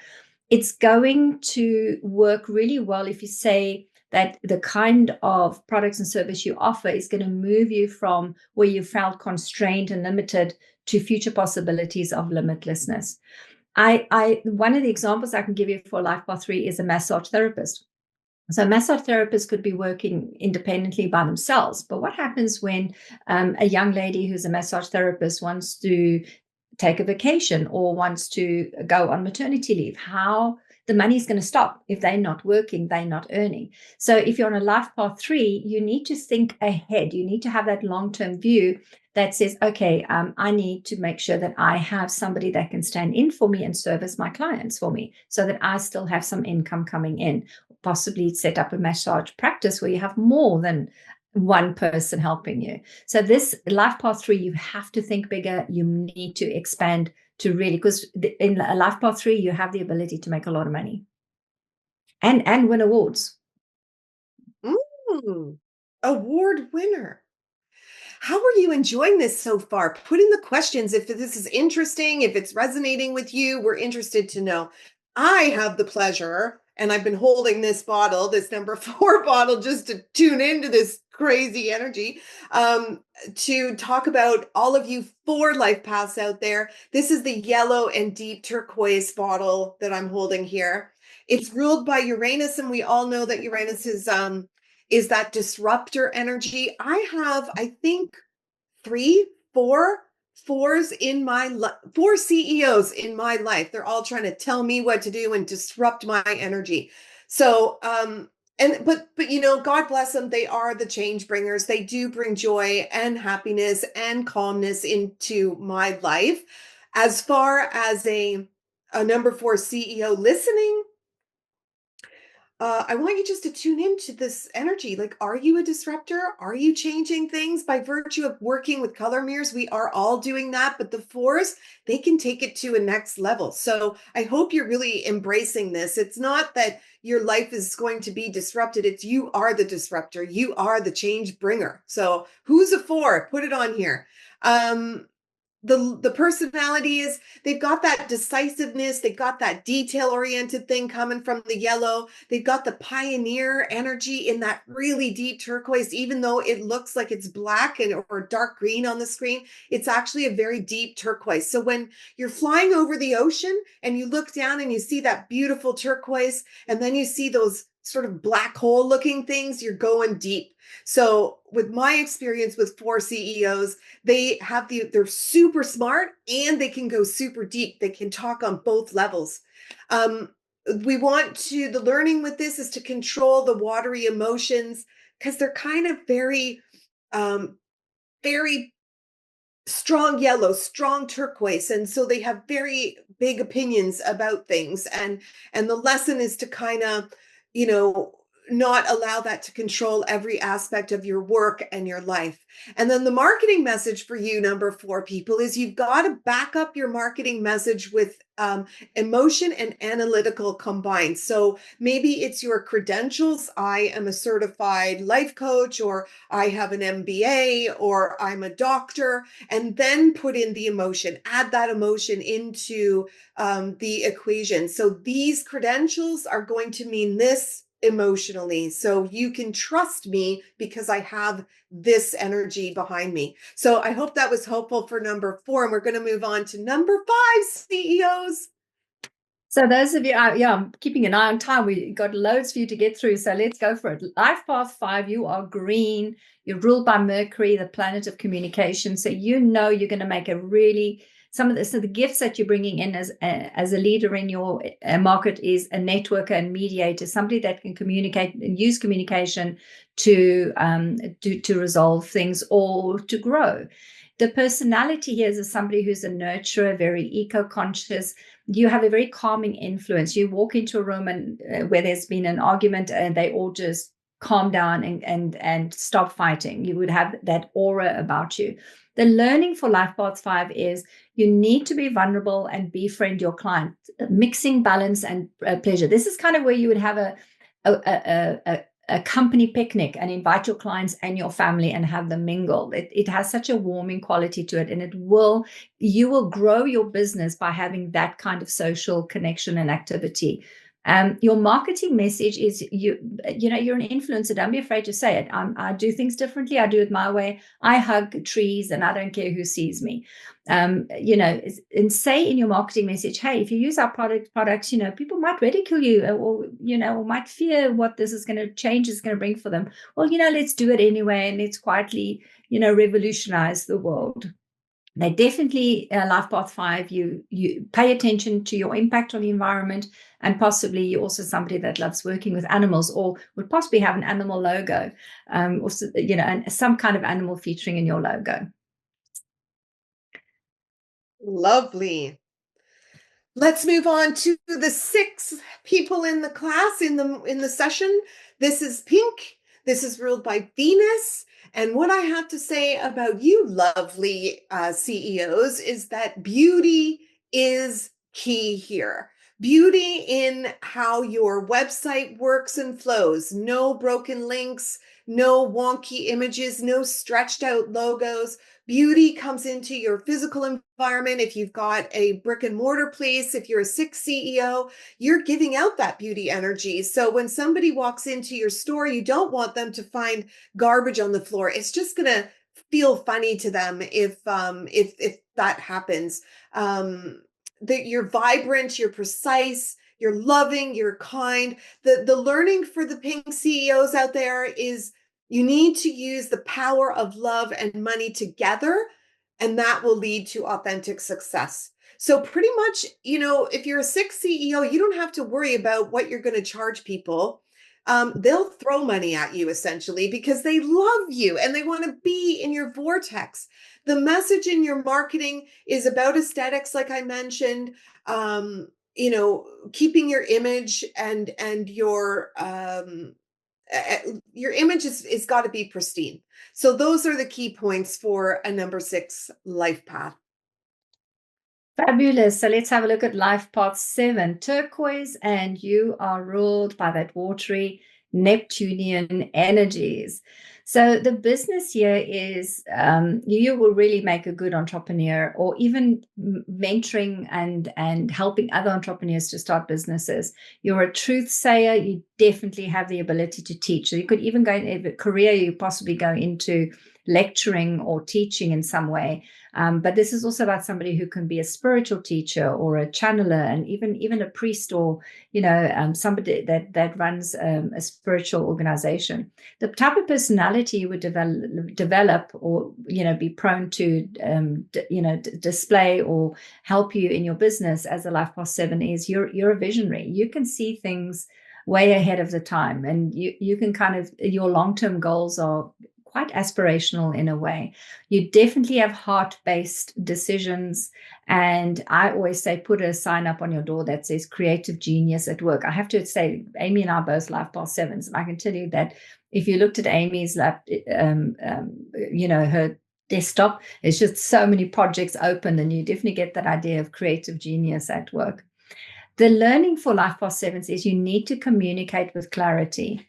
It's going to work really well if you say that the kind of products and service you offer is going to move you from where you felt constrained and limited to future possibilities of limitlessness. One of the examples I can give you for Life Path 3 is a massage therapist. So massage therapists could be working independently by themselves. But what happens when a young lady who's a massage therapist wants to take a vacation or wants to go on maternity leave? How the money's going to stop if they're not working, they're not earning. So if you're on a life path 3, you need to think ahead. You need to have that long-term view that says, okay, I need to make sure that I have somebody that can stand in for me and service my clients for me so that I still have some income coming in. Possibly set up a massage practice where you have more than one person helping you. So this life path 3, you have to think bigger. You need to expand to really, because in a life path 3, you have the ability to make a lot of money and win awards. Award winner. How are you enjoying this so far? Put in the questions if this is interesting, if it's resonating with you. We're interested to know. I have the pleasure, and I've been holding this bottle, this number 4 bottle, just to tune into this crazy energy, to talk about all of you 4 life paths out there. This is the yellow and deep turquoise bottle that I'm holding here. It's ruled by Uranus, and we all know that Uranus is that disruptor energy. I think 4 CEOs in my life. They're all trying to tell me what to do and disrupt my energy. So, but God bless them. They are the change bringers. They do bring joy and happiness and calmness into my life. As far as a number 4 CEO listening, I want you just to tune into this energy. Like, are you a disruptor? Are you changing things by virtue of working with color mirrors? We are all doing that, but the fours, they can take it to a next level. So I hope you're really embracing this. It's not that your life is going to be disrupted. It's you are the disruptor. You are the change bringer. So who's a four? Put it on here. The personality is, they've got that decisiveness, they've got that detail oriented thing coming from the yellow, they've got the pioneer energy in that really deep turquoise. Even though it looks like it's black or dark green on the screen, it's actually a very deep turquoise. So when you're flying over the ocean and you look down and you see that beautiful turquoise, and then you see those sort of black hole looking things, you're going deep. So with my experience with four CEOs, they're super smart and they can go super deep. They can talk on both levels. The learning with this is to control the watery emotions, because they're kind of very, very strong yellow, strong turquoise. And so they have very big opinions about things. And the lesson is to kind of, not allow that to control every aspect of your work and your life. And then the marketing message for you, number four people, is you've got to back up your marketing message with emotion and analytical combined. So maybe it's your credentials. I am a certified life coach, or I have an MBA, or I'm a doctor, and then put in the emotion, add that emotion into the equation. So these credentials are going to mean this emotionally. So you can trust me because I have this energy behind me. So I hope that was helpful for number four. And we're going to move on to number five, CEOs. So those of you, I'm keeping an eye on time. We got loads for you to get through. So let's go for it. Life path 5, you are green. You're ruled by Mercury, the planet of communication. So you're going to make the gifts that you're bringing in as a leader in your market is a networker and mediator, somebody that can communicate and use communication to resolve things or to grow. The personality here is somebody who's a nurturer, very eco-conscious. You have a very calming influence. You walk into a room and where there's been an argument and they all just calm down and stop fighting. You would have that aura about you. The learning for Life Path 5 is you need to be vulnerable and befriend your client, mixing balance and pleasure. This is kind of where you would have a company picnic and invite your clients and your family and have them mingle. It has such a warming quality to it, and you will grow your business by having that kind of social connection and activity. Your marketing message is you're an influencer. Don't be afraid to say it. I do things differently. I do it my way. I hug trees and I don't care who sees me. And say in your marketing message, hey, if you use our products, people might ridicule you or might fear what this is going to change is going to bring for them. Well, let's do it anyway. And let's quietly, revolutionize the world. They definitely, Life Path 5, you pay attention to your impact on the environment, and possibly you're also somebody that loves working with animals or would possibly have an animal logo, and some kind of animal featuring in your logo. Lovely. Let's move on to the 6 people in the class in the session. This is pink. This is ruled by Venus. And what I have to say about you lovely CEOs is that beauty is key here. Beauty in how your website works and flows. No broken links, no wonky images, no stretched out logos. Beauty comes into your physical environment. If you've got a brick and mortar place, if you're a 6 CEO, you're giving out that beauty energy. So when somebody walks into your store, you don't want them to find garbage on the floor. It's just going to feel funny to them if that happens. That you're vibrant, you're precise, you're loving, you're kind. The learning for the pink CEOs out there is you need to use the power of love and money together, and that will lead to authentic success. So pretty much, if you're a 6 CEO, you don't have to worry about what you're going to charge people. They'll throw money at you essentially because they love you and they want to be in your vortex. The message in your marketing is about aesthetics, like I mentioned. keeping your image and your image is got to be pristine. So those are the key points for a number 6 life path. Fabulous. So let's have a look at life path 7, turquoise, and you are ruled by that watery Neptunian energies. So the business here is you will really make a good entrepreneur, or even mentoring and helping other entrepreneurs to start businesses. You're a truth sayer. You definitely have the ability to teach. So you could even go in a career, you possibly go into lecturing or teaching in some way. But this is also about somebody who can be a spiritual teacher or a channeler, and even a priest, or somebody that runs a spiritual organization. The type of personality you would develop or be prone to display or help you in your business as a life path 7 is you're a visionary. You can see things way ahead of the time, and you can your long-term goals are quite aspirational in a way. You definitely have heart-based decisions. And I always say, put a sign up on your door that says creative genius at work. I have to say, Amy and I are both life path 7s. And I can tell you that if you looked at Amy's her desktop, there's just so many projects open, and you definitely get that idea of creative genius at work. The learning for life path 7s is you need to communicate with clarity.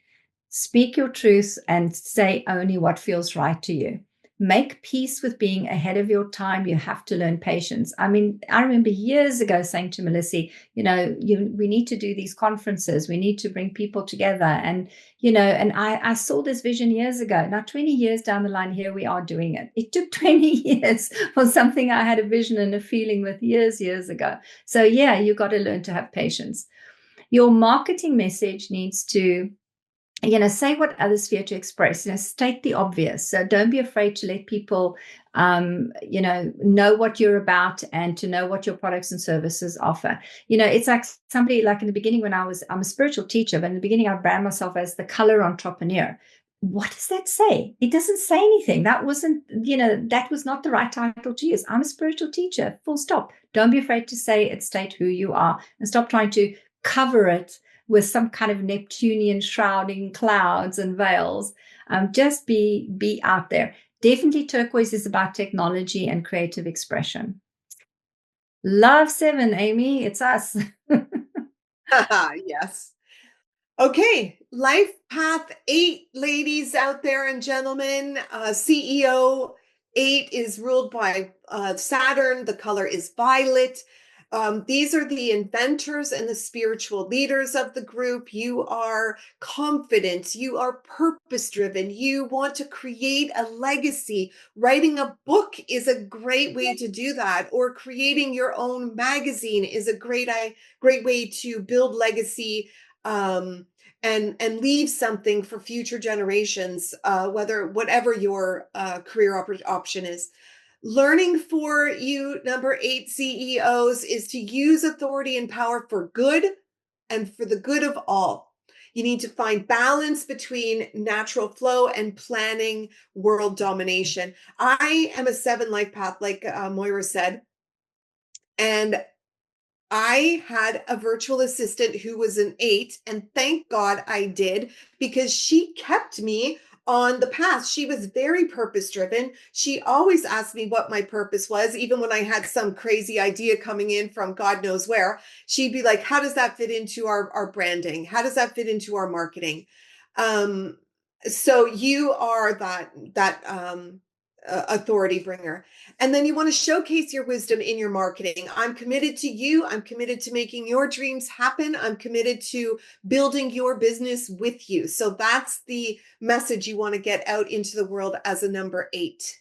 Speak your truth and say only what feels right to you. Make peace with being ahead of your time. You have to learn patience. I mean, I remember years ago saying to Melissa, we need to do these conferences. We need to bring people together. And, and I saw this vision years ago. Now, 20 years down the line, here we are doing it. It took 20 years for something I had a vision and a feeling with years ago. So yeah, you got to learn to have patience. Your marketing message needs to say what others fear to express. State the obvious. So don't be afraid to let people, know what you're about and to know what your products and services offer. It's like somebody, like in the beginning when I'm a spiritual teacher, but in the beginning I brand myself as the color entrepreneur. What does that say? It doesn't say anything. That wasn't, that was not the right title to use. I'm a spiritual teacher, full stop. Don't be afraid to say it, state who you are, and stop trying to cover it with some kind of Neptunian shrouding clouds and veils. Just be out there. Definitely turquoise is about technology and creative expression. Love 7, Amy, it's us. Yes. Okay, life path 8, ladies out there and gentlemen. CEO 8 is ruled by Saturn. The color is violet. These are the inventors and the spiritual leaders of the group. You are confident. You are purpose-driven. You want to create a legacy. Writing a book is a great way to do that, or creating your own magazine is a great way to build legacy and leave something for future generations, whatever your career option is. Learning for you, number 8 CEOs, is to use authority and power for good and for the good of all. You need to find balance between natural flow and planning world domination. I am a 7 life path, like Moira said, and I had a virtual assistant who was an 8, and thank God I did, because she kept me on the path. She was very purpose driven. She always asked me what my purpose was, even when I had some crazy idea coming in from God knows where. She'd be like, how does that fit into our branding? How does that fit into our marketing? So you are that authority bringer. And then you want to showcase your wisdom in your marketing. I'm committed to you. I'm committed to making your dreams happen. I'm committed to building your business with you. So that's the message you want to get out into the world as a number 8.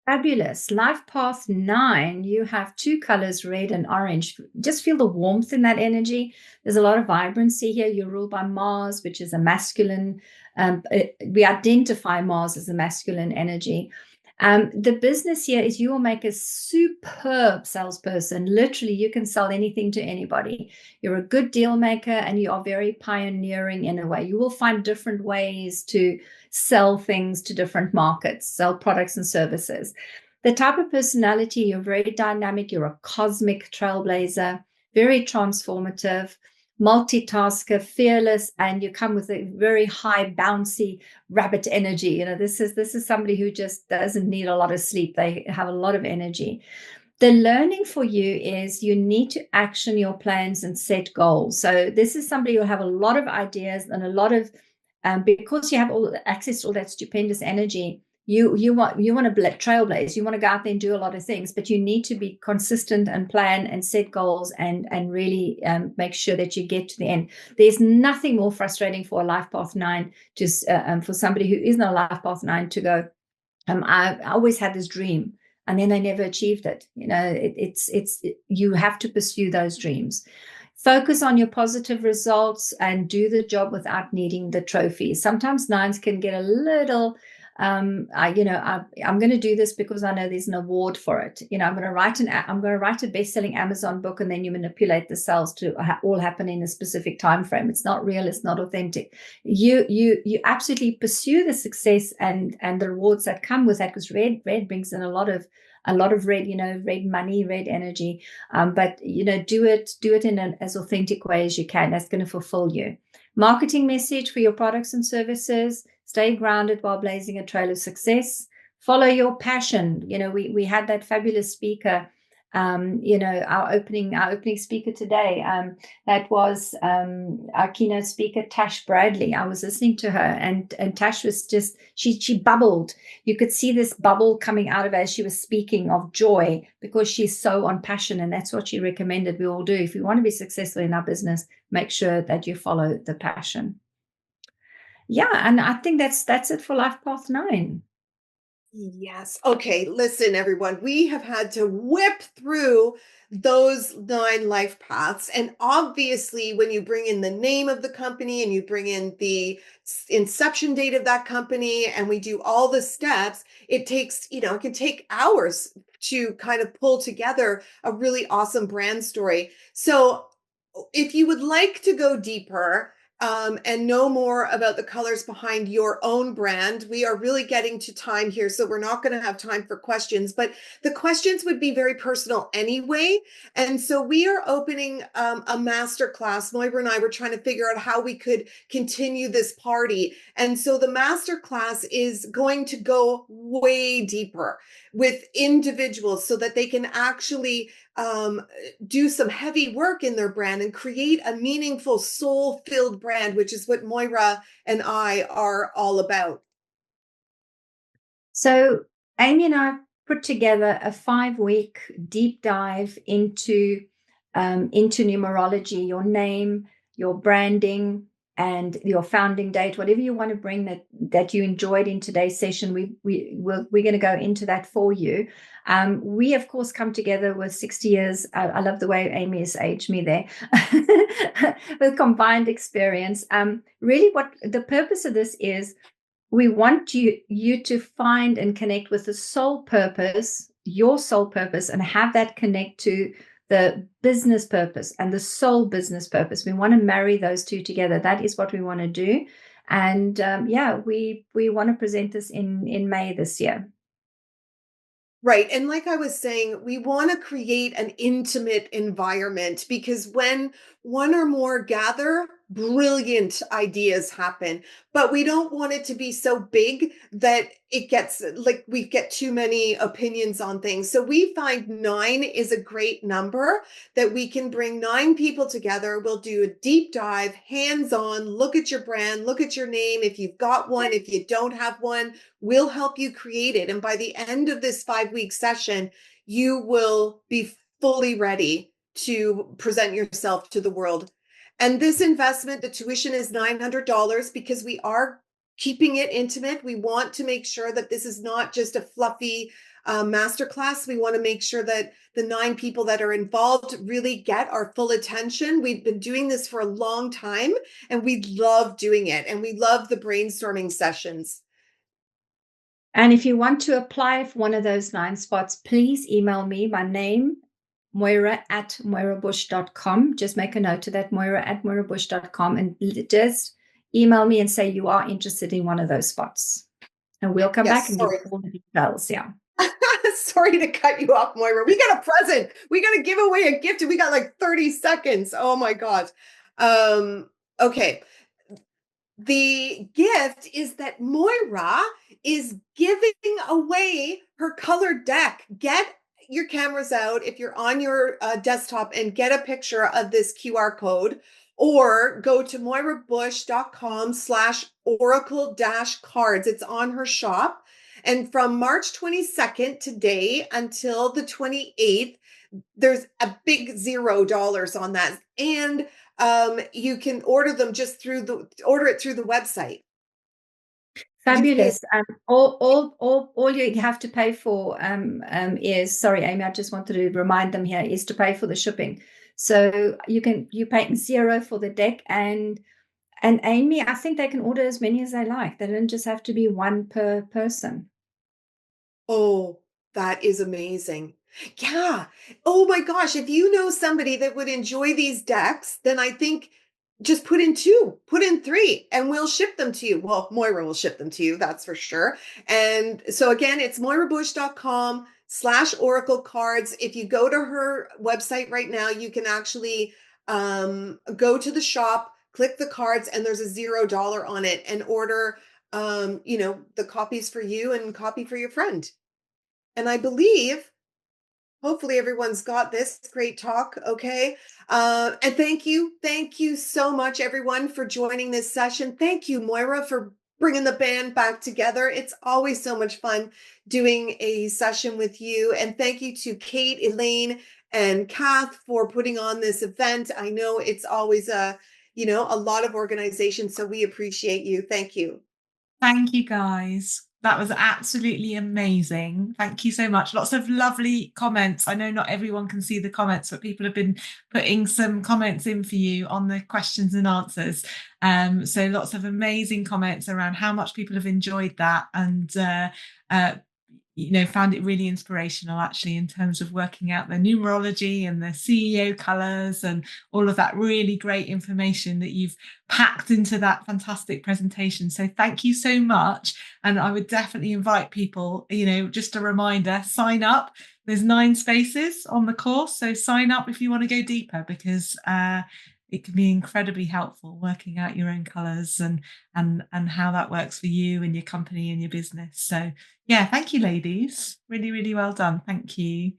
Fabulous. Life path 9, you have 2 colors, red and orange. Just feel the warmth in that energy. There's a lot of vibrancy here. You're ruled by Mars, which is a masculine. We identify Mars as a masculine energy. The business here is you will make a superb salesperson. Literally, you can sell anything to anybody. You're a good deal maker, and you are very pioneering in a way. You will find different ways to sell things to different markets, sell products and services. the type of personality, you're very dynamic, you're a cosmic trailblazer, very transformative, multitasker, fearless, and you come with a very high bouncy rabbit energy. You know, this is somebody who just doesn't need a lot of sleep. They have a lot of energy. The learning for you is you need to action your plans and set goals. So this is somebody who will have a lot of ideas and a lot of, because you have all access to all that stupendous energy, you want to trailblaze. You want to go out there and do a lot of things, but you need to be consistent and plan and set goals and really make sure that you get to the end. There's nothing more frustrating for a life path 9, just for somebody who isn't a life path 9 to go, I always had this dream, and then they never achieved it. You know, you have to pursue those dreams. Focus on your positive results and do the job without needing the trophy. Sometimes 9s can get a little, I'm going to do this because I know there's an award for it. You know, I'm going to write a best-selling Amazon book, and then you manipulate the sales to all happen in a specific time frame. It's not real. It's not authentic. You absolutely pursue the success and the rewards that come with that, because red brings in a lot of red, you know, red money, red energy. But you know, do it in an as authentic way as you can. That's going to fulfill you. Marketing message for your products and services. Stay grounded while blazing a trail of success. Follow your passion. You know, we had that fabulous speaker, you know, our opening speaker today. That was our keynote speaker, Tash Bradley. I was listening to her, and Tash was just, she bubbled. You could see this bubble coming out of her as she was speaking of joy, because she's so on passion, and that's what she recommended we all do. If we want to be successful in our business, make sure that you follow the passion. Yeah, and I think that's it for Life Path 9. Yes. Okay. Listen, everyone, we have had to whip through those 9 life paths. And obviously, when you bring in the name of the company and you bring in the inception date of that company, and we do all the steps, it takes, you know, it can take hours to kind of pull together a really awesome brand story. So if you would like to go deeper, and know more about the colors behind your own brand, we are really getting to time here, so we're not going to have time for questions, but the questions would be very personal anyway. And so we are opening a masterclass. Moira and I were trying to figure out how we could continue this party. And so the masterclass is going to go way deeper with individuals so that they can actually do some heavy work in their brand and create a meaningful, soul-filled brand, which is what Moira and I are all about. So Amy and I put together a 5-week deep dive into numerology, your name, your branding, and your founding date, whatever you want to bring that you enjoyed in today's session. We're going to go into that for you. We, of course, come together with 60 years. I love the way Amy has aged me there with combined experience. Really, what the purpose of this is, we want you to find and connect with the soul purpose, your soul purpose, and have that connect to the business purpose and the soul business purpose. We want to marry those two together. That is what we want to do. And we want to present this in May this year. Right. And like I was saying, we want to create an intimate environment, because when one or more gather, brilliant ideas happen. But we don't want it to be so big that it gets like we get too many opinions on things. So we find 9 is a great number that we can bring 9 people together. We'll do a deep dive, hands-on, look at your brand, look at your name. If you've got one, if you don't have one, we'll help you create it. And by the end of this 5-week session, you will be fully ready to present yourself to the world. And this investment, the tuition is $900, because we are keeping it intimate. We want to make sure that this is not just a fluffy masterclass. We want to make sure that the 9 people that are involved really get our full attention. We've been doing this for a long time, and we love doing it. And we love the brainstorming sessions. And if you want to apply for one of those 9 spots, please email me. My name, Moira@moirabush.com. Just make a note of that, Moira@moirabush.com, and just email me and say you are interested in one of those spots. And we'll come back and give all the details. Yeah. Sorry to cut you off, Moira. We got a present. We got to give away a gift, and we got like 30 seconds. Oh my God. Okay. The gift is that Moira is giving away her colored deck. Get your cameras out if you're on your desktop and get a picture of this QR code, or go to moirabush.com/oracle-cards. It's on her shop. And from March 22nd today until the 28th, there's a big $0 on that. And you can order them just order it through the website. Fabulous. All you have to pay for is, sorry, Amy, I just wanted to remind them here, is to pay for the shipping. So you're paying $0 for the deck, and Amy, I think they can order as many as they like. They don't just have to be one per person. Oh, that is amazing. Yeah. Oh my gosh. If you know somebody that would enjoy these decks, then I think just put in 2, put in 3, and we'll ship them to you. Well, Moira will ship them to you, that's for sure. And so again, it's moirabush.com/oracle cards. If you go to her website right now, you can actually go to the shop, click the cards, and there's a $0 on it, and order the copies for you and copy for your friend. And I believe, hopefully everyone's got this great talk. Okay. And thank you so much, everyone, for joining this session. Thank you, Moira, for bringing the band back together. It's always so much fun doing a session with you. And thank you to Kate, Elaine, and Kath for putting on this event. I know it's always a lot of organization, so we appreciate you. Thank you. Thank you, guys. That was absolutely amazing. Thank you so much. Lots of lovely comments. I know not everyone can see the comments, but people have been putting some comments in for you on the questions and answers. So lots of amazing comments around how much people have enjoyed that, and found it really inspirational, actually, in terms of working out the numerology and the CEO colors and all of that really great information that you've packed into that fantastic presentation. So thank you so much. And I would definitely invite people, just a reminder, sign up. There's 9 spaces on the course. So sign up if you want to go deeper, because it can be incredibly helpful working out your own colors and how that works for you and your company and your business. So yeah, thank you, ladies. Really, really well done. Thank you.